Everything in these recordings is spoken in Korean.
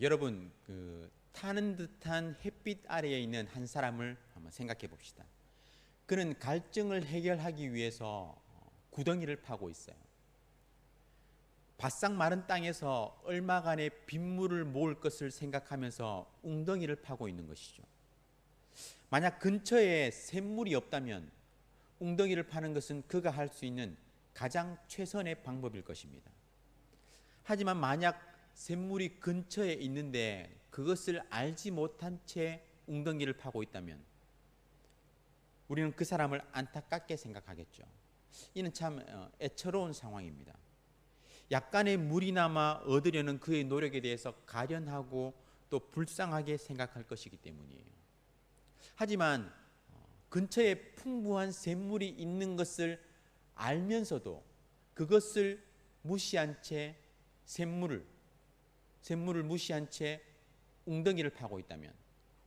여러분 타는 듯한 햇빛 아래에 있는 한 사람을 한번 생각해 봅시다. 그는 갈증을 해결하기 위해서 구덩이를 파고 있어요. 바싹 마른 땅에서 얼마간의 빗물을 모을 것을 생각하면서 웅덩이를 파고 있는 것이죠. 만약 근처에 샘물이 없다면 웅덩이를 파는 것은 그가 할 수 있는 가장 최선의 방법일 것입니다. 하지만 만약 샘물이 근처에 있는데 그것을 알지 못한 채 웅덩이를 파고 있다면 우리는 그 사람을 안타깝게 생각하겠죠. 이는 참 애처로운 상황입니다. 약간의 물이나마 얻으려는 그의 노력에 대해서 가련하고 또 불쌍하게 생각할 것이기 때문이에요. 하지만 근처에 풍부한 샘물이 있는 것을 알면서도 그것을 무시한 채 샘물을 무시한 채 웅덩이를 파고 있다면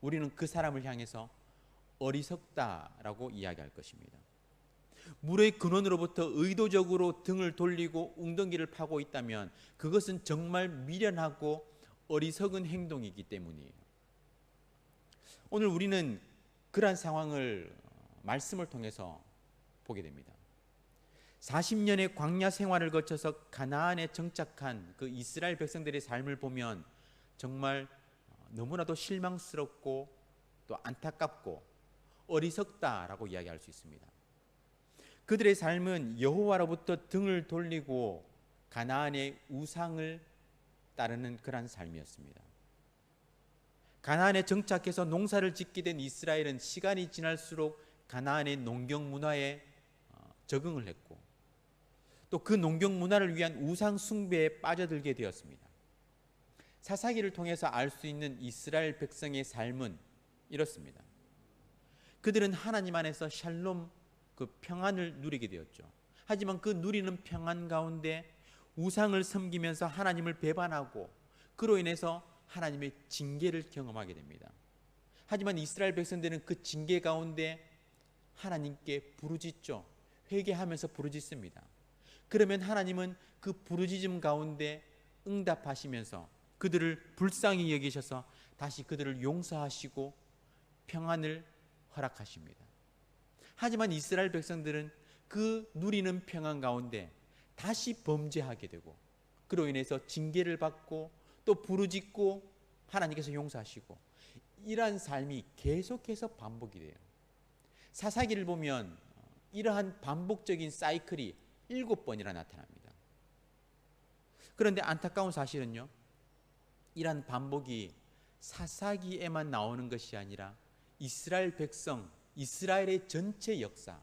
우리는 그 사람을 향해서 어리석다라고 이야기할 것입니다. 물의 근원으로부터 의도적으로 등을 돌리고 웅덩이를 파고 있다면 그것은 정말 미련하고 어리석은 행동이기 때문이에요. 오늘 우리는 그러한 상황을 말씀을 통해서 보게 됩니다. 40년의 광야 생활을 거쳐서 가나안에 정착한 그 이스라엘 백성들의 삶을 보면 정말 너무나도 실망스럽고 또 안타깝고 어리석다라고 이야기할 수 있습니다. 그들의 삶은 여호와로부터 등을 돌리고 가나안의 우상을 따르는 그런 삶이었습니다. 가나안에 정착해서 농사를 짓게 된 이스라엘은 시간이 지날수록 가나안의 농경 문화에 적응을 했고 또 그 농경 문화를 위한 우상 숭배에 빠져들게 되었습니다. 사사기를 통해서 알 수 있는 이스라엘 백성의 삶은 이렇습니다. 그들은 하나님 안에서 샬롬, 그 평안을 누리게 되었죠. 하지만 그 누리는 평안 가운데 우상을 섬기면서 하나님을 배반하고 그로 인해서 하나님의 징계를 경험하게 됩니다. 하지만 이스라엘 백성들은 그 징계 가운데 하나님께 부르짖죠. 회개하면서 부르짖습니다. 그러면 하나님은 그 부르짖음 가운데 응답하시면서 그들을 불쌍히 여기셔서 다시 그들을 용서하시고 평안을 허락하십니다. 하지만 이스라엘 백성들은 그 누리는 평안 가운데 다시 범죄하게 되고 그로 인해서 징계를 받고 또 부르짖고 하나님께서 용서하시고 이러한 삶이 계속해서 반복이 돼요. 사사기를 보면 이러한 반복적인 사이클이 7번이나 나타납니다. 그런데 안타까운 사실은요, 이러한 반복이 사사기에만 나오는 것이 아니라 이스라엘 백성, 이스라엘의 전체 역사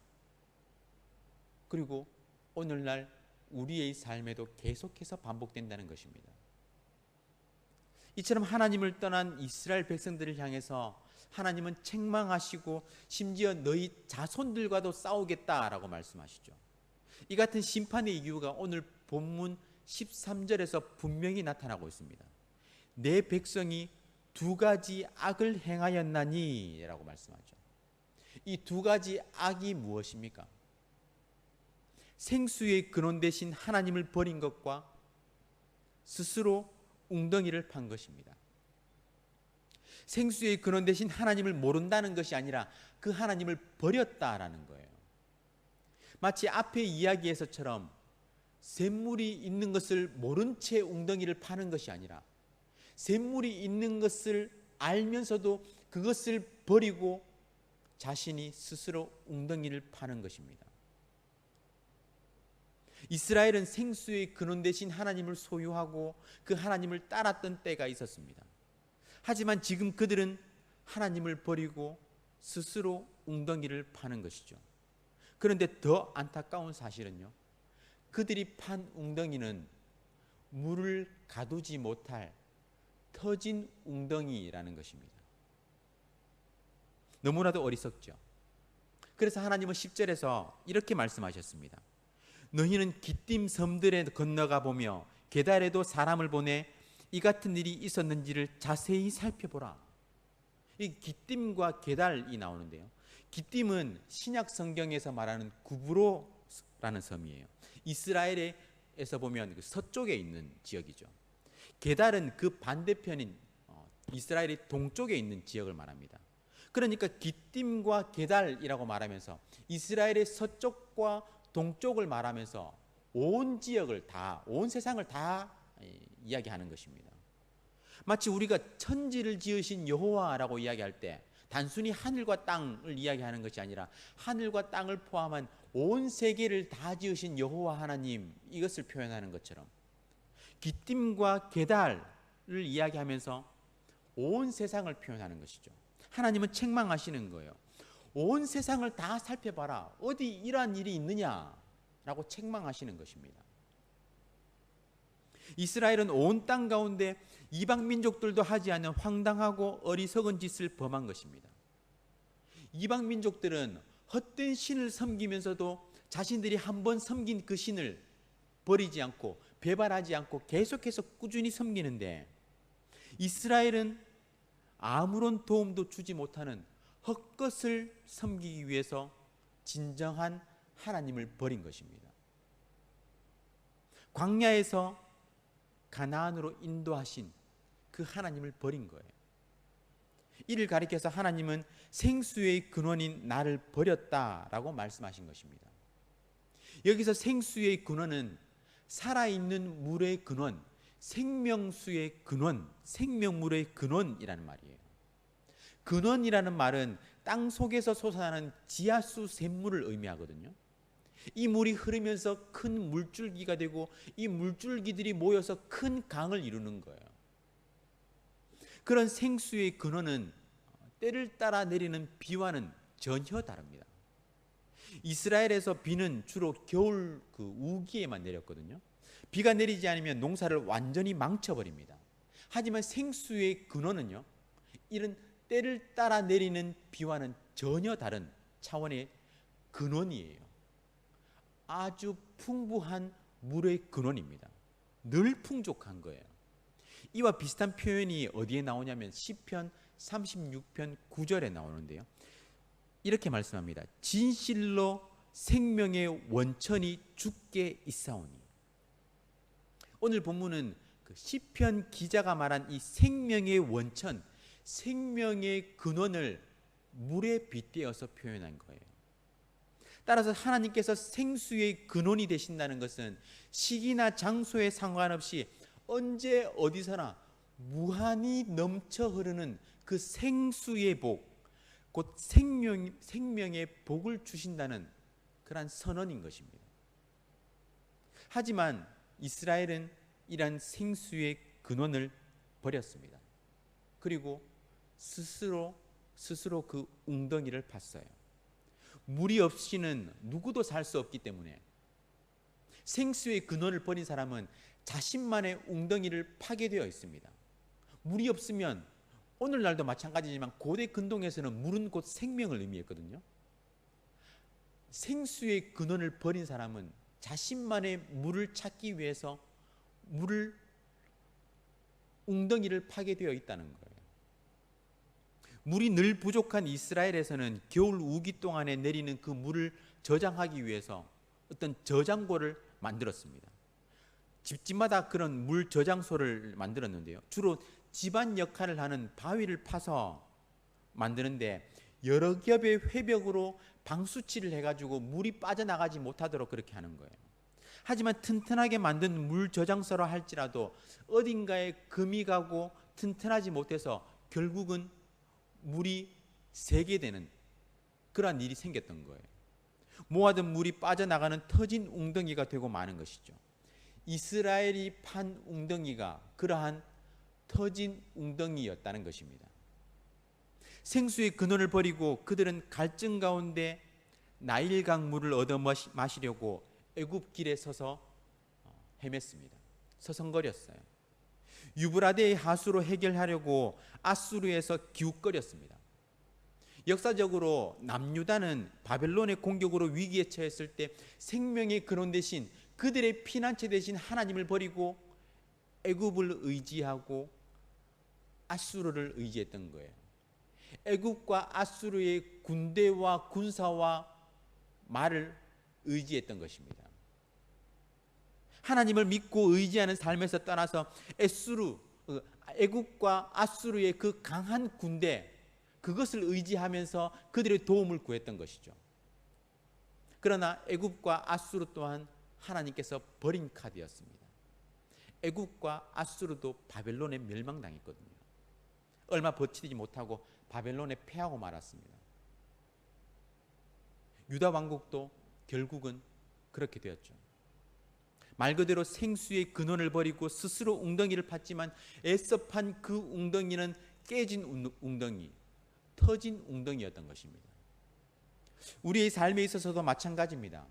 그리고 오늘날 우리의 삶에도 계속해서 반복된다는 것입니다. 이처럼 하나님을 떠난 이스라엘 백성들을 향해서 하나님은 책망하시고 심지어 너희 자손들과도 싸우겠다라고 말씀하시죠. 이 같은 심판의 이유가 오늘 본문 13절에서 분명히 나타나고 있습니다. 내 백성이 2가지 악을 행하였나니 라고 말씀하죠. 이 2가지 악이 무엇입니까? 생수의 근원 대신 하나님을 버린 것과 스스로 웅덩이를 판 것입니다. 생수의 근원 대신 하나님을 모른다는 것이 아니라 그 하나님을 버렸다라는 거예요. 마치 앞의 이야기에서처럼 샘물이 있는 것을 모른 채 웅덩이를 파는 것이 아니라 샘물이 있는 것을 알면서도 그것을 버리고 자신이 스스로 웅덩이를 파는 것입니다. 이스라엘은 생수의 근원 대신 하나님을 소유하고 그 하나님을 따랐던 때가 있었습니다. 하지만 지금 그들은 하나님을 버리고 스스로 웅덩이를 파는 것이죠. 그런데 더 안타까운 사실은요, 그들이 판 웅덩이는 물을 가두지 못할 터진 웅덩이라는 것입니다. 너무나도 어리석죠. 그래서 하나님은 10절에서 이렇게 말씀하셨습니다. 너희는 기띔 섬들에 건너가 보며 게달에도 사람을 보내 이 같은 일이 있었는지를 자세히 살펴보라. 이 기띔과 게달이 나오는데요. 기띔은 신약 성경에서 말하는 구브로라는 섬이에요. 이스라엘에서 보면 서쪽에 있는 지역이죠. 게달은 그 반대편인 이스라엘의 동쪽에 있는 지역을 말합니다. 그러니까 기띔과 게달이라고 말하면서 이스라엘의 서쪽과 동쪽을 말하면서 온 지역을 다, 온 세상을 다 이야기하는 것입니다. 마치 우리가 천지를 지으신 여호와라고 이야기할 때 단순히 하늘과 땅을 이야기하는 것이 아니라 하늘과 땅을 포함한 온 세계를 다 지으신 여호와 하나님, 이것을 표현하는 것처럼 기띔과 게달을 이야기하면서 온 세상을 표현하는 것이죠. 하나님은 책망하시는 거예요. 온 세상을 다 살펴봐라. 어디 이러한 일이 있느냐라고 책망하시는 것입니다. 이스라엘은 온 땅 가운데 이방 민족들도 하지 않은 황당하고 어리석은 짓을 범한 것입니다. 이방 민족들은 헛된 신을 섬기면서도 자신들이 한번 섬긴 그 신을 버리지 않고 배반하지 않고 계속해서 꾸준히 섬기는데, 이스라엘은 아무런 도움도 주지 못하는 헛것을 섬기기 위해서 진정한 하나님을 버린 것입니다. 광야에서 가나안으로 인도하신 그 하나님을 버린 거예요. 이를 가리켜서 하나님은 생수의 근원인 나를 버렸다라고 말씀하신 것입니다. 여기서 생수의 근원은 살아있는 물의 근원, 생명수의 근원, 생명물의 근원이라는 말이에요. 근원이라는 말은 땅 속에서 솟아나는 지하수 샘물을 의미하거든요. 이 물이 흐르면서 큰 물줄기가 되고 이 물줄기들이 모여서 큰 강을 이루는 거예요. 그런 생수의 근원은 때를 따라 내리는 비와는 전혀 다릅니다. 이스라엘에서 비는 주로 겨울 그 우기에만 내렸거든요. 비가 내리지 않으면 농사를 완전히 망쳐버립니다. 하지만 생수의 근원은요, 이런 때를 따라 내리는 비와는 전혀 다른 차원의 근원이에요. 아주 풍부한 물의 근원입니다. 늘 풍족한 거예요. 이와 비슷한 표현이 어디에 나오냐면 시편 36편 9절에 나오는데요. 이렇게 말씀합니다. 진실로 생명의 원천이 주께 있사오니. 오늘 본문은 그 시편 기자가 말한 이 생명의 원천, 생명의 근원을 물에 빗대어서 표현한 거예요. 따라서 하나님께서 생수의 근원이 되신다는 것은 시기나 장소에 상관없이 언제 어디서나 무한히 넘쳐 흐르는 그 생수의 복, 곧 생명의 복을 주신다는 그러한 선언인 것입니다. 하지만 이스라엘은 이러한 생수의 근원을 버렸습니다. 그리고 스스로 그 웅덩이를 팠어요. 물이 없이는 누구도 살 수 없기 때문에 생수의 근원을 버린 사람은 자신만의 웅덩이를 파게 되어 있습니다. 물이 없으면, 오늘날도 마찬가지지만 고대 근동에서는 물은 곧 생명을 의미했거든요. 생수의 근원을 버린 사람은 자신만의 물을 찾기 위해서 웅덩이를 파게 되어 있다는 거예요. 물이 늘 부족한 이스라엘에서는 겨울 우기 동안에 내리는 그 물을 저장하기 위해서 어떤 저장고를 만들었습니다. 집집마다 그런 물 저장소를 만들었는데요. 주로 집안 역할을 하는 바위를 파서 만드는데 여러 겹의 회벽으로 방수치를 해가지고 물이 빠져나가지 못하도록 그렇게 하는 거예요. 하지만 튼튼하게 만든 물 저장소라 할지라도 어딘가에 금이 가고 튼튼하지 못해서 결국은 물이 새게 되는 그러한 일이 생겼던 거예요. 모아둔 물이 빠져나가는 터진 웅덩이가 되고 마는 것이죠. 이스라엘이 판 웅덩이가 그러한 터진 웅덩이였다는 것입니다. 생수의 근원을 버리고 그들은 갈증 가운데 나일강 물을 얻어 마시려고 애굽길에 서서 헤맸습니다. 서성거렸어요. 유브라데의 하수로 해결하려고 아수르에서 기웃거렸습니다. 역사적으로 남유다는 바벨론의 공격으로 위기에 처했을 때 생명의 근원 대신 그들의 피난처 대신 하나님을 버리고 애굽을 의지하고 아수르를 의지했던 거예요. 애굽과 아수르의 군대와 군사와 말을 의지했던 것입니다. 하나님을 믿고 의지하는 삶에서 떠나서 애굽과 아수르의 그 강한 군대, 그것을 의지하면서 그들의 도움을 구했던 것이죠. 그러나 애굽과 아수르 또한 하나님께서 버린 카드였습니다. 애굽과 아수르도 바벨론에 멸망당했거든요. 얼마 버티지 못하고 바벨론에 패하고 말았습니다. 유다 왕국도 결국은 그렇게 되었죠. 말 그대로 생수의 근원을 버리고 스스로 웅덩이를 팠지만 애써 판 그 웅덩이는 깨진 웅덩이, 터진 웅덩이였던 것입니다. 우리의 삶에 있어서도 마찬가지입니다.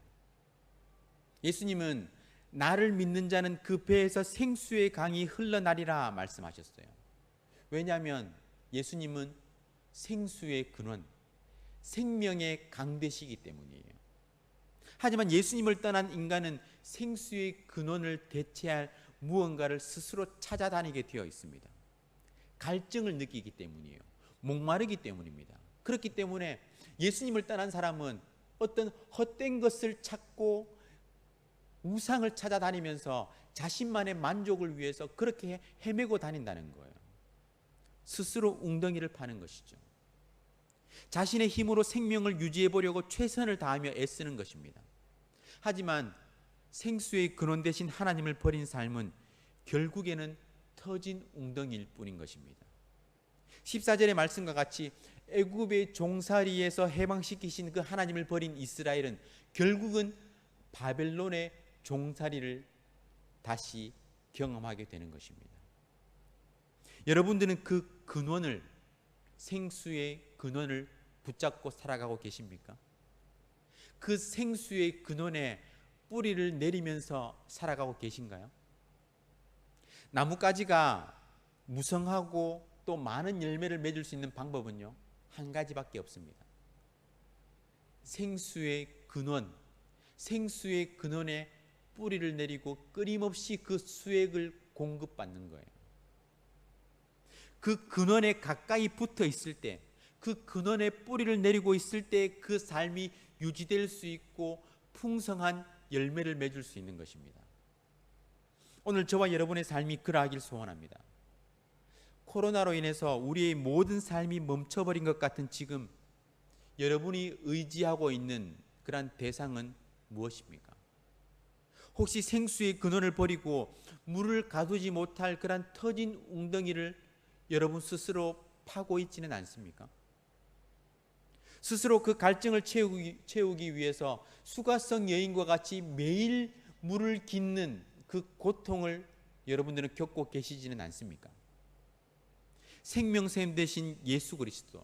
예수님은 나를 믿는 자는 그 배에서 생수의 강이 흘러나리라 말씀하셨어요. 왜냐하면 예수님은 생수의 근원, 생명의 강되시기 때문이에요. 하지만 예수님을 떠난 인간은 생수의 근원을 대체할 무언가를 스스로 찾아다니게 되어 있습니다. 갈증을 느끼기 때문이에요. 목마르기 때문입니다. 그렇기 때문에 예수님을 떠난 사람은 어떤 헛된 것을 찾고 우상을 찾아다니면서 자신만의 만족을 위해서 그렇게 헤매고 다닌다는 거예요. 스스로 웅덩이를 파는 것이죠. 자신의 힘으로 생명을 유지해 보려고 최선을 다하며 애쓰는 것입니다. 하지만 생수의 근원 되신 하나님을 버린 삶은 결국에는 터진 웅덩이일 뿐인 것입니다. 14절의 말씀과 같이 애굽의 종살이에서 해방시키신 그 하나님을 버린 이스라엘은 결국은 바벨론의 종살이를 다시 경험하게 되는 것입니다. 여러분들은 그 근원을, 생수의 근원을 붙잡고 살아가고 계십니까? 그 생수의 근원에 뿌리를 내리면서 살아가고 계신가요? 나뭇가지가 무성하고 또 많은 열매를 맺을 수 있는 방법은요, 한 가지밖에 없습니다. 생수의 근원, 생수의 근원에 뿌리를 내리고 끊임없이 그 수액을 공급받는 거예요. 그 근원에 가까이 붙어 있을 때, 그 근원에 뿌리를 내리고 있을 때 그 삶이 유지될 수 있고 풍성한 열매를 맺을 수 있는 것입니다. 오늘 저와 여러분의 삶이 그러하길 소원합니다. 코로나로 인해서 우리의 모든 삶이 멈춰버린 것 같은 지금 여러분이 의지하고 있는 그런 대상은 무엇입니까? 혹시 생수의 근원을 버리고 물을 가두지 못할 그런 터진 웅덩이를 여러분 스스로 파고 있지는 않습니까? 스스로 그 갈증을 채우기 위해서 수가성 여인과 같이 매일 물을 깃는 그 고통을 여러분들은 겪고 계시지는 않습니까? 생명샘 되신 예수 그리스도,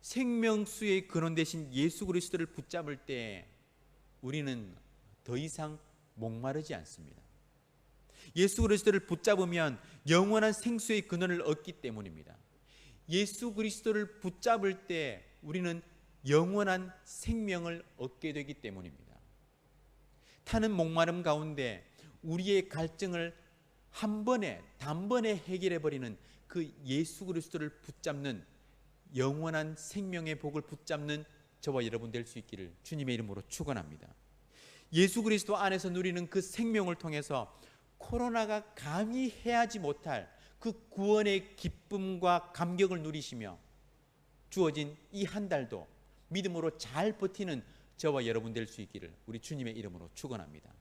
생명수의 근원 되신 예수 그리스도를 붙잡을 때 우리는 더 이상 목마르지 않습니다. 예수 그리스도를 붙잡으면 영원한 생수의 근원을 얻기 때문입니다. 예수 그리스도를 붙잡을 때 우리는 영원한 생명을 얻게 되기 때문입니다. 타는 목마름 가운데 우리의 갈증을 한 번에 단번에 해결해 버리는 그 예수 그리스도를 붙잡는 영원한 생명의 복을 붙잡는 저와 여러분 될 수 있기를 주님의 이름으로 축원합니다. 예수 그리스도 안에서 누리는 그 생명을 통해서 코로나가 감히 해하지 못할 그 구원의 기쁨과 감격을 누리시며 주어진 이 한 달도 믿음으로 잘 버티는 저와 여러분 될 수 있기를 우리 주님의 이름으로 축원합니다.